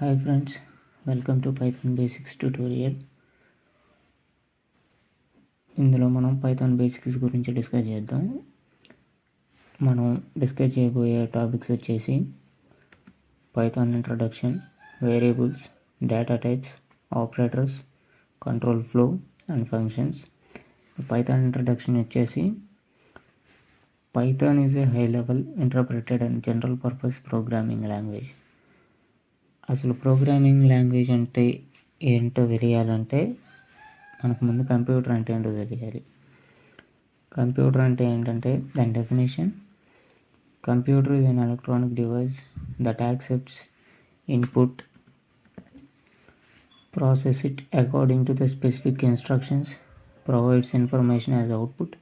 Hi friends, welcome to Python basics tutorial. ఇందులో మనం Python basics గురించి డిస్కస్ చేద్దాం. మనం డిస్కస్ చేయబోయే టాపిక్స్ వచ్చేసి Python introduction, variables, data types, operators, control flow and functions. Python introduction వచ్చేసి Python is a high level interpreted and general purpose programming language. అసలు programming language అంటే ఏంటో తెలియాలంటే మనకు ముందు కంప్యూటర్ అంటే ఏంటో తెలియాలి. కంప్యూటర్ అంటే ఏంటంటే దాని definition: computer is an electronic device that accepts input, process it according to the specific instructions, provides information as output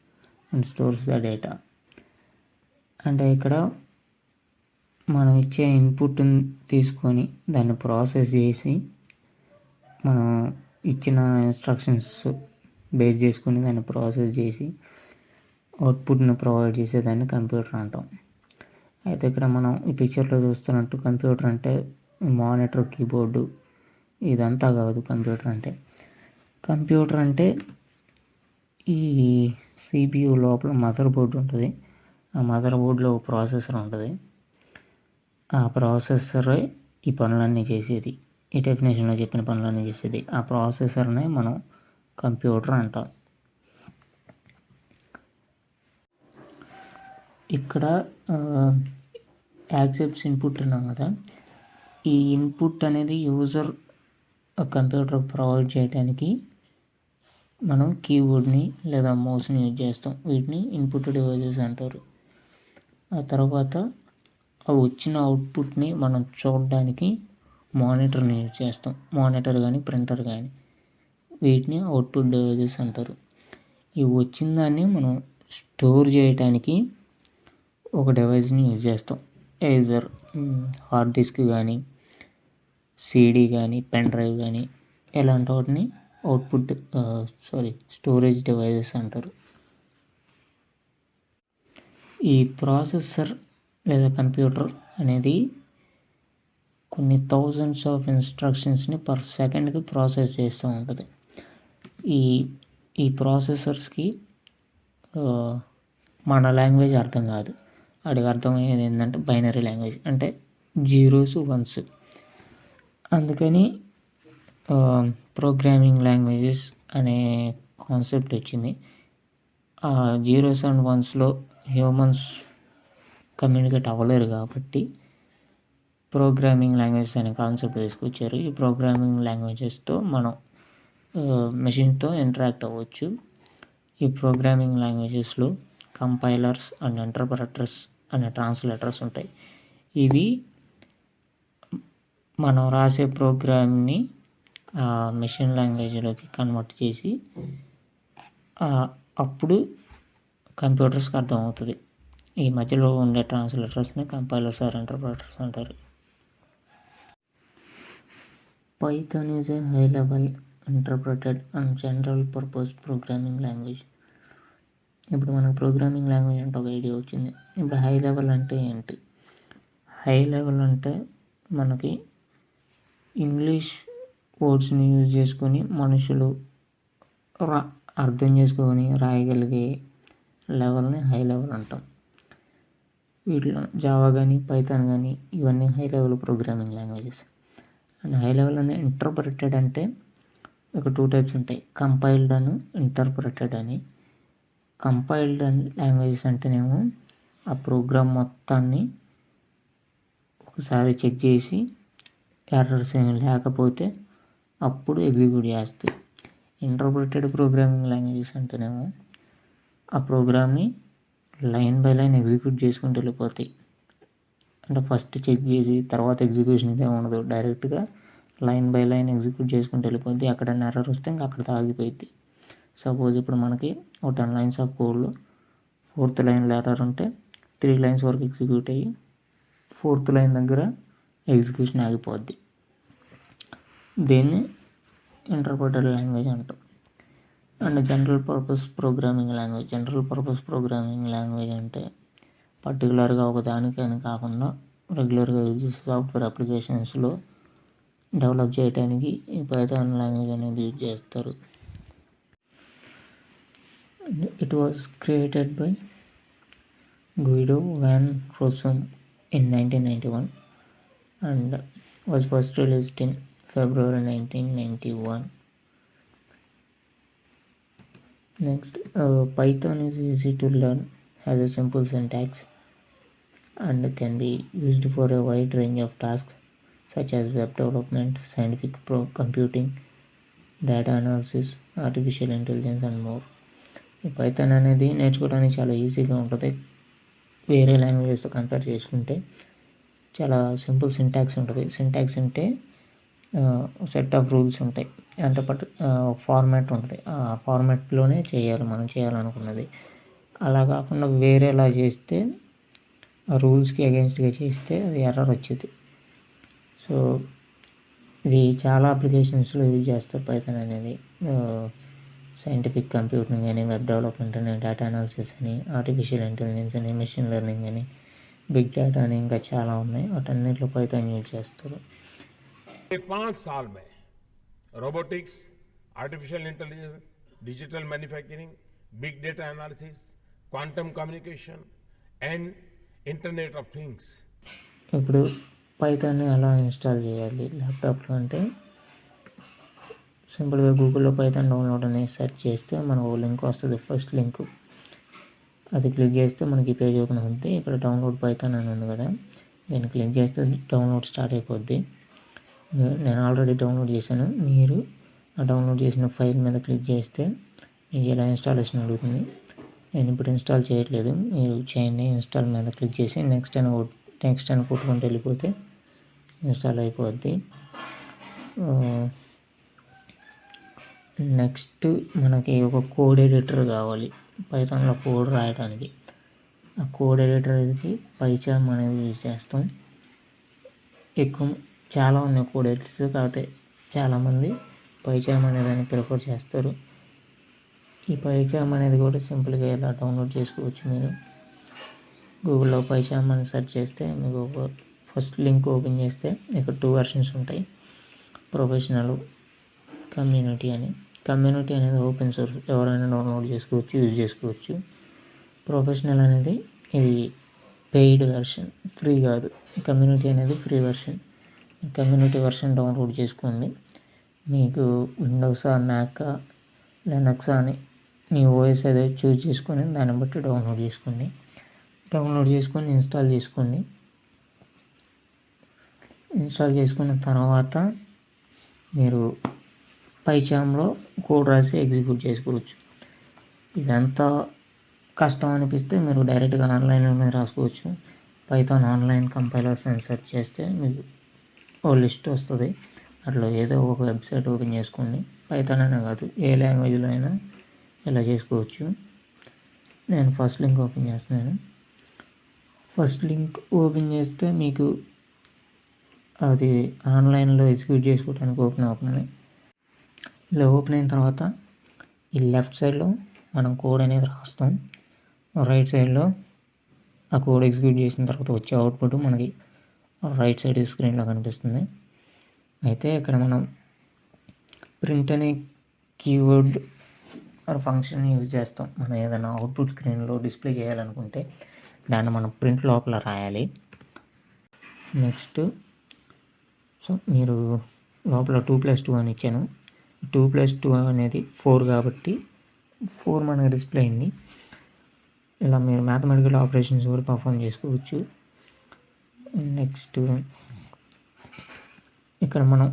and stores the data. అంటే ఇక్కడ మనం ఇచ్చే ఇన్పుట్ని తీసుకొని దాన్ని ప్రాసెస్ చేసి మనం ఇచ్చిన ఇన్స్ట్రక్షన్స్ బేస్ చేసుకొని దాన్ని ప్రాసెస్ చేసి అవుట్పుట్ని ప్రొవైడ్ చేసేదాన్ని కంప్యూటర్ అంటాం. అయితే ఇక్కడ మనం ఈ పిక్చర్లో చూస్తున్నట్టు కంప్యూటర్ అంటే మానిటర్, కీబోర్డు ఇదంతా కాదు. కంప్యూటర్ అంటే ఈ సిపియు లోపల మదర్ బోర్డు ఉంటుంది. ఆ మదర్ బోర్డులో ప్రాసెసర్ ఉంటుంది. ఆ ప్రాసెసరే ఈ పనులన్నీ చేసేది, ఈ డెఫినేషన్లో చెప్పిన పనులన్నీ చేసేది. ఆ ప్రాసెసర్నే మనం కంప్యూటర్ అంటాం. ఇక్కడ యాక్సెప్ట్స్ ఇన్పుట్ అన్నాం కదా, ఈ ఇన్పుట్ అనేది యూజర్ కంప్యూటర్ ప్రొవైడ్ చేయడానికి మనం కీబోర్డ్ని లేదా మౌస్ని యూజ్ చేస్తాం. వీటిని ఇన్పుట్ డివైజెస్ అంటారు. ఆ తర్వాత ఆ వచ్చిన అవుట్పుట్ని మనం చూడడానికి మానిటర్ని యూజ్ చేస్తాం. మానిటర్ కానీ ప్రింటర్ కానీ, వీటిని అవుట్పుట్ డివైజెస్ అంటారు. ఈ వచ్చిన దాన్ని మనం స్టోర్ చేయడానికి ఒక డివైస్ని యూజ్ చేస్తాం. ఎయిదర్ హార్డ్ డిస్క్ కానీ, సిడి కానీ, పెన్ డ్రైవ్ కానీ, ఇలాంటి వాటిని స్టోరేజ్ డివైజెస్ అంటారు. ఈ ప్రాసెసర్ లేదా కంప్యూటర్ అనేది కొన్ని థౌజండ్స్ ఆఫ్ ఇన్స్ట్రక్షన్స్ని పర్ సెకండ్కి ప్రాసెస్ చేస్తూ ఉంటుంది. ఈ ప్రాసెసర్స్కి మన లాంగ్వేజ్ అర్థం కాదు. వాడికి అర్థమయ్యేది ఏంటంటే బైనరీ లాంగ్వేజ్, అంటే జీరోస్, వన్స్. అందుకని ప్రోగ్రామింగ్ లాంగ్వేజెస్ అనే కాన్సెప్ట్ వచ్చింది. ఆ జీరోస్ అండ్ వన్స్లో హ్యూమన్స్ కమ్యూనికేట్ అవ్వలేరు కాబట్టి ప్రోగ్రామింగ్ లాంగ్వేజెస్ అనే కాన్సెప్ట్ తీసుకొచ్చారు. ఈ ప్రోగ్రామింగ్ లాంగ్వేజెస్తో మనం మెషిన్తో ఇంటరాక్ట్ అవ్వచ్చు. ఈ ప్రోగ్రామింగ్ లాంగ్వేజెస్లో కంపైలర్స్ అండ్ ఇంటర్ప్రెటర్స్ అనే ట్రాన్స్లేటర్స్ ఉంటాయి. ఇవి మనం రాసే ప్రోగ్రామ్ని మెషిన్ లాంగ్వేజ్లోకి కన్వర్ట్ చేసి అప్పుడు కంప్యూటర్స్కి అర్థమవుతుంది. ఈ మధ్యలో ఉండే ట్రాన్స్లేటర్స్ని కంపైలర్స్ ఆర్ ఇంటర్ప్రెటర్స్ అంటారు. Python is a high level interpreted and general purpose programming language. ఇప్పుడు మనకు ప్రోగ్రామింగ్ లాంగ్వేజ్ అంటే ఒక ఐడియా వచ్చింది. ఇప్పుడు హై లెవెల్ అంటే ఏంటి? హై లెవెల్ అంటే మనకి ఇంగ్లీష్ వర్డ్స్ని యూజ్ చేసుకొని మనుషులు అర్థం చేసుకొని రాయగలిగే లెవెల్ని హై లెవెల్ అంటాం. వీటిలో జావా కానీ, పైథాన్ కానీ ఇవన్నీ high level programming languages. And high level అనే ఇంటర్ప్రిటెడ్ అంటే ఒక 2 టైప్స్ ఉంటాయి: కంపైల్డ్ అని, ఇంటర్ప్రిటెడ్ అని. కంపైల్డ్ లాంగ్వేజెస్ అంటేనేమో ఆ ప్రోగ్రామ్ మొత్తాన్ని ఒకసారి చెక్ చేసి ఎర్రర్స్ ఏమి లేకపోతే అప్పుడు ఎగ్జిక్యూట్ చేస్తాయి. ఇంటర్ప్రిటెడ్ ప్రోగ్రామింగ్ లాంగ్వేజెస్ అంటేనేమో ఆ ప్రోగ్రామ్ని లైన్ బై లైన్ ఎగ్జిక్యూట్ చేసుకుంటూ వెళ్ళిపోతాయి. అంటే ఫస్ట్ చెక్ చేసి తర్వాత ఎగ్జిక్యూషన్ ఇదే ఉండదు, డైరెక్ట్గా లైన్ బై లైన్ ఎగ్జిక్యూట్ చేసుకుంటూ వెళ్ళిపోద్ది. అక్కడ ఎర్రర్ వస్తే ఇంకా అక్కడ ఆగిపోయింది. సపోజ్ ఇప్పుడు మనకి ఒక 10 లైన్స్ ఆఫ్ కోడ్లో 4th లైన్లో ఎర్రర్ ఉంటే 3 లైన్స్ వరకు ఎగ్జిక్యూట్ అయ్యి 4th లైన్ దగ్గర ఎగ్జిక్యూషన్ ఆగిపోద్ది. దీన్ని ఇంటర్ప్రిటెడ్ లాంగ్వేజ్ అంటాం. And general purpose programming language అంటే పర్టికులర్గా ఒక దానికని కాకుండా రెగ్యులర్గా యూజ్ చేసే సాఫ్ట్వేర్ అప్లికేషన్స్లో డెవలప్ చేయడానికి ఈ పైథాన్ లాంగ్వేజ్ అనేది యూజ్ చేస్తారు. It was created by Guido van Rossum in 1991 and was first released in February 1991. Next, Python is easy to learn, has a simple syntax, and can be used for a wide range of tasks such as web development, scientific computing, data analysis, artificial intelligence and more. ఈ Python అనేది నేర్చుకోవడానికి చాలా ఈజీగా ఉంటుంది. వేరే లాంగ్వేజెస్తో compare చేసుకుంటే చాలా simple syntax ఉంటుంది. సింటాక్స్ అంటే సెట్ ఆఫ్ రూల్స్ ఉంటాయి, అంటే ఫార్మాట్ ఉంటుంది. ఆ ఫార్మాట్లోనే చేయాలి మనం చేయాలనుకున్నది. అలా కాకుండా వేరేలా చేస్తే ఆ రూల్స్కి అగెన్స్ట్గా చేస్తే అది ఎర్రర్ వచ్చేది. సో ఇది చాలా అప్లికేషన్స్లో యూజ్ చేస్తారు పైథాన్ అనేది. సైంటిఫిక్ కంప్యూటింగ్ అని, వెబ్ డెవలప్మెంట్ అని, డేటా అనాలిసిస్ అని, ఆర్టిఫిషియల్ ఇంటెలిజెన్స్ అని, మెషిన్ లెర్నింగ్ అని, బిగ్ డేటా అని ఇంకా చాలా ఉన్నాయి. వాటన్నిటిలో పైథాన్ యూజ్ చేస్తారు. 5 साल में robotics, artificial intelligence, digital manufacturing, big data analysis, quantum communication and internet of things. ఇప్పుడు పైథాన్ని ఎలా ఇన్స్టాల్ చేయాలి ల్యాప్టాప్లో అంటే, సింపుల్గా గూగుల్లో పైథాన్ డౌన్లోడ్ అనేది సెర్చ్ చేస్తే మనకు ఒక లింక్ వస్తుంది. ఫస్ట్ లింక్ అది క్లిక్ చేస్తే మనకి పేజ్ ఓపెన్ అవుతుంది. ఇక్కడ డౌన్లోడ్ పైథాన్ అని ఉంది కదా, దీన్ని క్లిక్ చేస్తే డౌన్లోడ్ స్టార్ట్ అయిపోద్ది. నేను ఆల్రెడీ డౌన్లోడ్ చేశాను. మీరు ఆ డౌన్లోడ్ చేసిన ఫైల్ మీద క్లిక్ చేస్తే మీకు ఇలా ఇన్స్టాలేషన్ అడుగుతుంది. నేను ఇప్పుడు ఇన్స్టాల్ చేయట్లేదు, మీరు చేయండి. ఇన్స్టాల్ మీద క్లిక్ చేసి నెక్స్ట్ అని కొట్టుకుంటూ వెళ్ళిపోతే ఇన్స్టాల్ అయిపోద్ది. నెక్స్ట్ మనకి ఒక కోడ్ ఎడిటర్ కావాలి పైథాన్లో కోడ్ రాయడానికి. ఆ కోడ్ ఎడిటర్కి పైచామ్ అనేది యూజ్ చేస్తాం. చాలా ఉన్నాయి కోడ్ ఎడిటర్స్, కాకపోతే చాలామంది పైచామ్ అనే దాన్ని ప్రిఫర్ చేస్తారు. ఈ పైచామ్ అనేది కూడా సింపుల్గా ఇలా డౌన్లోడ్ చేసుకోవచ్చు. మీరు గూగుల్లో పైచామ్ అని సెర్చ్ చేస్తే మీకు ఫస్ట్ లింక్ ఓపెన్ చేస్తే ఇక్కడ 2 వెర్షన్స్ ఉంటాయి, ప్రొఫెషనల్, కమ్యూనిటీ అని. కమ్యూనిటీ అనేది ఓపెన్ సోర్స్, ఎవరైనా డౌన్లోడ్ చేసుకోవచ్చు, యూజ్ చేసుకోవచ్చు. ప్రొఫెషనల్ అనేది ఇది పెయిడ్ వెర్షన్, ఫ్రీ కాదు. కమ్యూనిటీ అనేది free version. Community version download చేసుకోండి. మీకు విండోసా, మ్యాకా, లినక్సా అని మీ ఓఎస్ అదే చూస్ చేసుకొని దాన్ని బట్టి డౌన్లోడ్ చేసుకోండి. డౌన్లోడ్ చేసుకొని ఇన్స్టాల్ చేసుకోండి. ఇన్స్టాల్ చేసుకున్న తర్వాత మీరు పైచామ్లో కోడ్ రాసి ఎగ్జిక్యూట్ చేసుకోవచ్చు. ఇదంతా కష్టం అనిపిస్తే మీరు డైరెక్ట్గా ఆన్లైన్లోనే రాసుకోవచ్చు. పైథాన్ ఆన్లైన్ కంపైలర్స్ అని సెర్చ్ చేస్తే మీకు ఓ లిస్ట్ వస్తుంది. అట్లా ఏదో ఒక వెబ్సైట్ ఓపెన్ చేసుకోండి. పైథాన్ అనే కాదు, ఏ లాంగ్వేజ్లో అయినా ఇలా చేసుకోవచ్చు. నేను ఫస్ట్ లింక్ ఓపెన్ చేస్తున్నాను. ఫస్ట్ లింక్ ఓపెన్ చేస్తే మీకు అది ఆన్లైన్లో ఎగ్జిక్యూట్ చేసుకోవడానికి ఓపెన్ అవుతుంది. ఇలా ఓపెన్ అయిన తర్వాత ఈ లెఫ్ట్ సైడ్లో మనం కోడ్ అనేది రాస్తాం. రైట్ సైడ్లో ఆ కోడ్ ఎగ్జిక్యూట్ చేసిన తర్వాత వచ్చే అవుట్పుట్ మనకి రైట్ సైడ్ స్క్రీన్లో కనిపిస్తుంది. అయితే ఇక్కడ మనం ప్రింట్ అనే కీవర్డ్ ఆర్ ఫంక్షన్ యూజ్ చేస్తాం. మనం ఏదైనా అవుట్పుట్ స్క్రీన్లో డిస్ప్లే చేయాలనుకుంటే దాన్ని మనం ప్రింట్ లోపల రాయాలి. నెక్స్ట్ సో మీరు లోపల 2+2 అని ఇచ్చాను. 2+2 అనేది 4 కాబట్టి 4 మనకి డిస్ప్లే అయింది. ఇలా మీరు మ్యాథమెటికల్ ఆపరేషన్స్ కూడా పర్ఫామ్ చేసుకోవచ్చు. నెక్స్ట్ ఇక్కడ మనం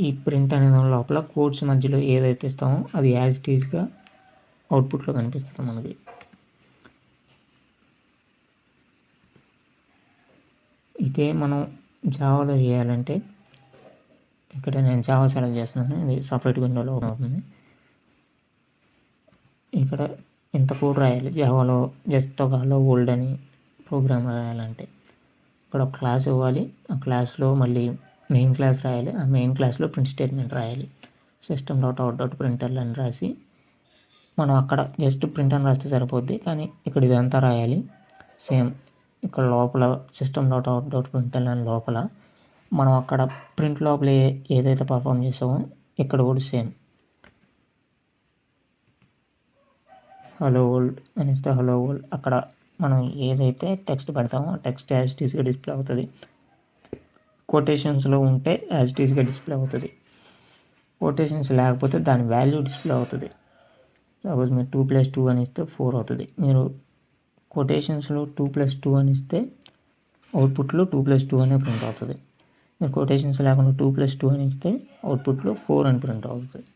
ఈ ప్రింట్ అనే దాని లోపల కోడ్స్ మధ్యలో ఏదైతే ఇస్తామో అది యాజ్ ఇట్ ఈజ్గా అవుట్పుట్లో కనిపిస్తుంది మనకి. ఇదే మనం జావాలో చేయాలంటే ఇక్కడ నేను జావా సెలెక్ట్ చేస్తున్నాను. ఇది సపరేట్ విండోలో ఓపెన్ అవుతుంది. ఇక్కడ ఇంత కోడ్ రాయాలి జావాలో. జస్ట్ ఒక హలో వరల్డ్ అని ప్రోగ్రామ్ రాయాలంటే ఇక్కడ ఒక క్లాస్ ఇవ్వాలి. ఆ క్లాస్లో మళ్ళీ మెయిన్ క్లాస్ రాయాలి. ఆ మెయిన్ క్లాస్లో ప్రింట్ స్టేట్మెంట్ రాయాలి. system.out.println అని రాసి మనం అక్కడ జస్ట్ ప్రింట్ అని రాస్తే సరిపోద్ది, కానీ ఇక్కడ ఇదంతా రాయాలి. సేమ్ ఇక్కడ లోపల system.out.println లోపల మనం అక్కడ ప్రింట్ లోపల ఏదైతే పర్ఫామ్ చేసామో ఇక్కడ కూడా సేమ్ హలో వరల్డ్ అని ఇస్తే హలో వరల్డ్ అక్కడ మనం ఏదైతే టెక్స్ట్ పెడతామో ఆ టెక్స్ట్ యాజ్ ఇట్ ఈస్గా డిస్ప్లే అవుతుంది. కొటేషన్స్లో ఉంటే యాజ్ ఇట్ ఈస్గా డిస్ప్లే అవుతుంది. కొటేషన్స్ లేకపోతే దాని వాల్యూ డిస్ప్లే అవుతుంది. సపోజ్ మీరు 2+2 అని ఇస్తే 4 అవుతుంది. మీరు కొటేషన్స్లో 2+2 అని ఇస్తే అవుట్పుట్లో 2+2 అనే ప్రింట్ అవుతుంది. మీరు కొటేషన్స్ లేకుండా 2+2 అని ఇస్తే అవుట్పుట్లో 4 అని ప్రింట్ అవుతుంది.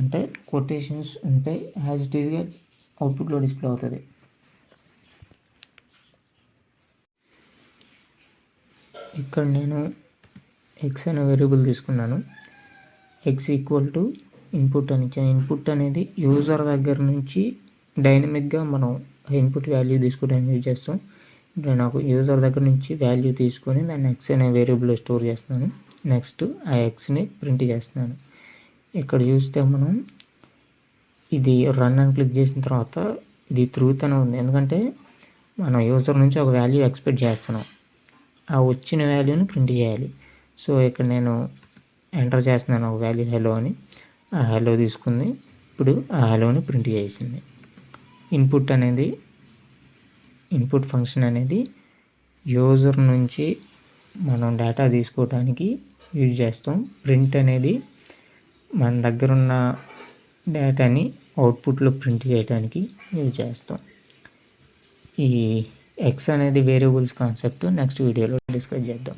అంటే కొటేషన్స్ ఉంటే యాజ్ ఇట్ ఈస్గా అవుట్పుట్లో డిస్ప్లే అవుతుంది. ఇక్కడ నేను ఎక్స్ అనే వేరియబుల్ తీసుకున్నాను. ఎక్స్ ఈక్వల్ టు ఇన్పుట్ అని ఇచ్చాను. ఇన్పుట్ అనేది యూజర్ దగ్గర నుంచి డైనమిక్గా మనం ఇన్పుట్ వాల్యూ తీసుకోవడానికి యూజ్ చేస్తాం. ఇప్పుడు నాకు యూజర్ దగ్గర నుంచి వాల్యూ తీసుకొని దాన్ని ఎక్స్ అనే వేరియబుల్లో స్టోర్ చేస్తున్నాను. నెక్స్ట్ ఆ ఎక్స్ని ప్రింట్ చేస్తున్నాను. ఇక్కడ చూస్తే మనం ఇది రన్ అని క్లిక్ చేసిన తర్వాత ఇది ట్రూత్ అని ఉంది. ఎందుకంటే మనం యూజర్ నుంచి ఒక వాల్యూ ఎక్స్పెక్ట్ చేస్తున్నాం. ఆ వచ్చిన వాల్యూని ప్రింట్ చేయాలి. సో ఇక్కడ నేను ఎంటర్ చేస్తున్నాను ఒక వాల్యూ హలో అని. ఆ హలో తీసుకుంది. ఇప్పుడు ఆ హలోని ప్రింట్ చేసింది. ఇన్పుట్ ఫంక్షన్ అనేది యూజర్ నుంచి మనం డేటా తీసుకోవడానికి యూజ్ చేస్తాం. ప్రింట్ అనేది మన దగ్గర ఉన్న డేటాని అవుట్పుట్లో ప్రింట్ చేయడానికి యూజ్ చేస్తాం. ఈ ఎక్స్ అనేది వేరియబుల్స్ కాన్సెప్ట్ నెక్స్ట్ వీడియోలో డిస్కస్ చేద్దాం.